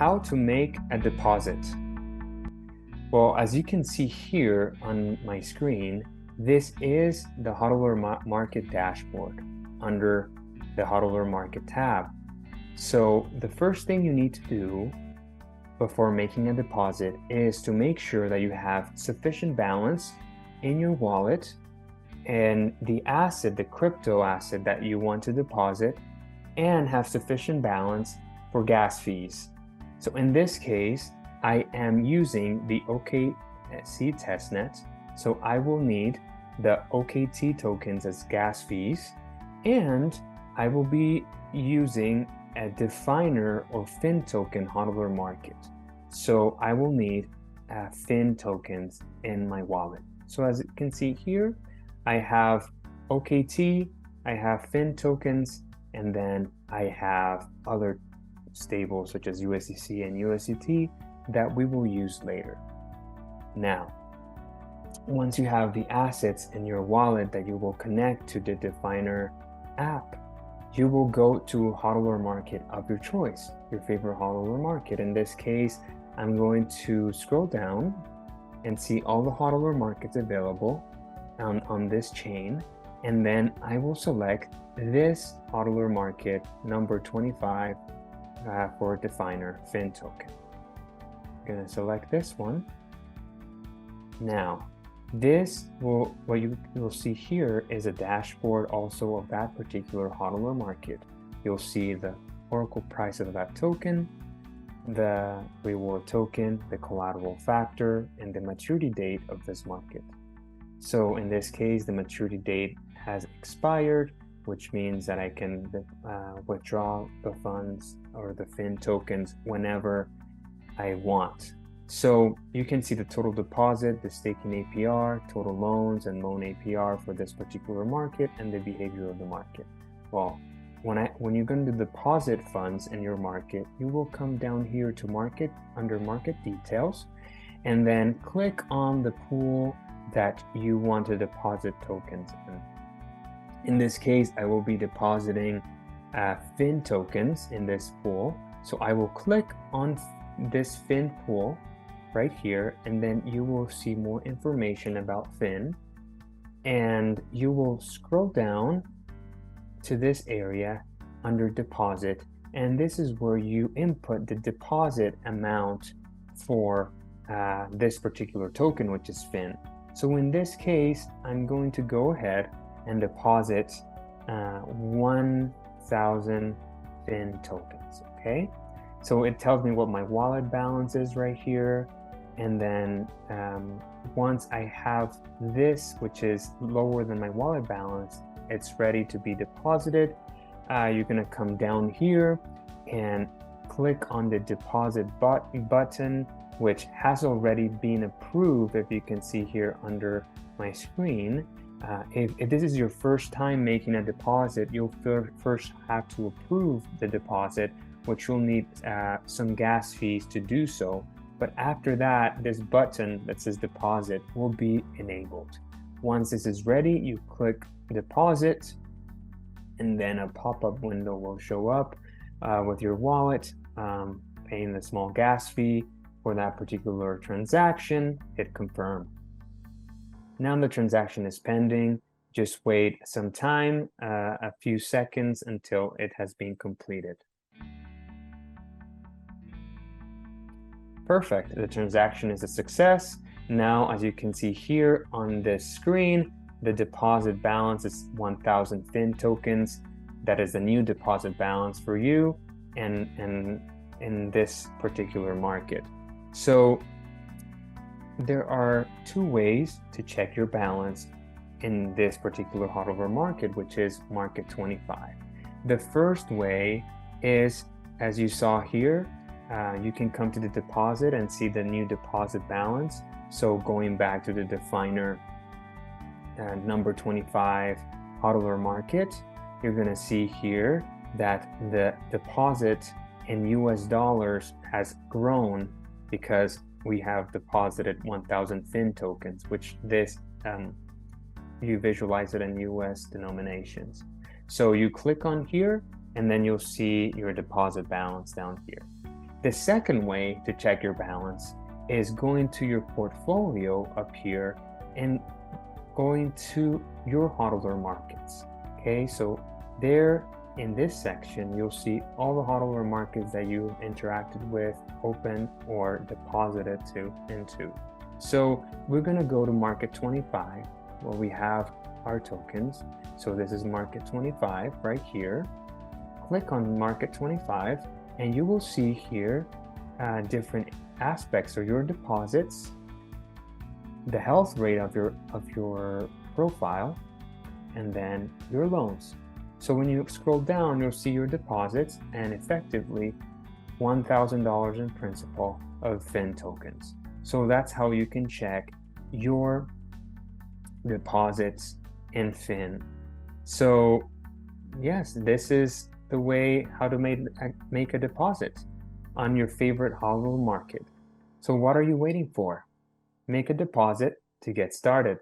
how to make a deposit. Well, as you can see here on my screen, this is the HODLer Market dashboard under the HODLer Market tab. So the first thing you need to do before making a deposit is to make sure that you have sufficient balance in your wallet and the asset, the crypto asset that you want to deposit, and have sufficient balance for gas fees. So in this case, I am using the OKC testnet, so I will need the OKT tokens as gas fees, and I will be using a definer or fin token HODLer Market. So I will need fin tokens in my wallet. So as you can see here, I have OKT, I have fin tokens, and then I have other stables such as USDC and USDT that we will use later. Now, once you have the assets in your wallet that you will connect to the definer app, you will go to HODLer Market of your choice, your favorite HODLer Market. In this case, I'm going to scroll down and see all the HODLer Markets available on this chain, and then I will select this HODLer Market number 25 for definer fin token. I'm going to select this one. Now, what you will see here is a dashboard also of that particular HODLer Market. You'll see the Oracle price of that token, the reward token, the collateral factor, and the maturity date of this market. So in this case, the maturity date has expired, which means that I can withdraw the funds or the fin tokens whenever I want. So you can see the total deposit, the staking APR, total loans, and loan APR for this particular market, and the behavior of the market. Well, when you're going to deposit funds in your market, you will come down here to market under market details, and then click on the pool that you want to deposit tokens in. In this case, I will be depositing fin tokens in this pool. So I will click on this fin pool right here, and then you will see more information about fin, and you will scroll down to this area under deposit, and this is where you input the deposit amount for this particular token, which is fin. So in this case, I'm going to go ahead and deposit 1,000 fin tokens. Okay, so it tells me what my wallet balance is right here, and then once I have this, which is lower than my wallet balance, it's ready to be deposited. You're going to come down here and click on the deposit button, which has already been approved. If you can see here under my screen, if this is your first time making a deposit, you'll first have to approve the deposit, which you'll need some gas fees to do so. But after that, this button that says deposit will be enabled. Once this is ready, you click deposit, and then a pop-up window will show up with your wallet, paying the small gas fee for that particular transaction. Hit confirm. Now the transaction is pending. Just wait some time, a few seconds, until it has been completed. Perfect, the transaction is a success. Now, as you can see here on this screen, the deposit balance is 1,000 fin tokens. That is the new deposit balance for you and in this particular market. So there are two ways to check your balance in this particular HODLer Market, which is Market 25. The first way is, as you saw here, you can come to the deposit and see the new deposit balance. So going back to the definer number 25 HODLer Market, you're going to see here that the deposit in US dollars has grown because we have deposited 1,000 fin tokens, which this you visualize it in US denominations. So you click on here, and then you'll see your deposit balance down here. The second way to check your balance is going to your portfolio up here and going to your HODLer markets. Okay, so there in this section, you'll see all the HODLer markets that you interacted with, opened, or deposited into. So we're going to go to market 25 where we have our tokens. So this is market 25 right here. Click on market 25 and you will see here different aspects of your deposits, the health rate of your profile, and then your loans. So when you scroll down, you'll see your deposits and effectively $1,000 in principal of Fin tokens. So that's how you can check your deposits in Fin. So yes, this is the way how to make a deposit on your favorite HODLer market. So what are you waiting for? Make a deposit to get started.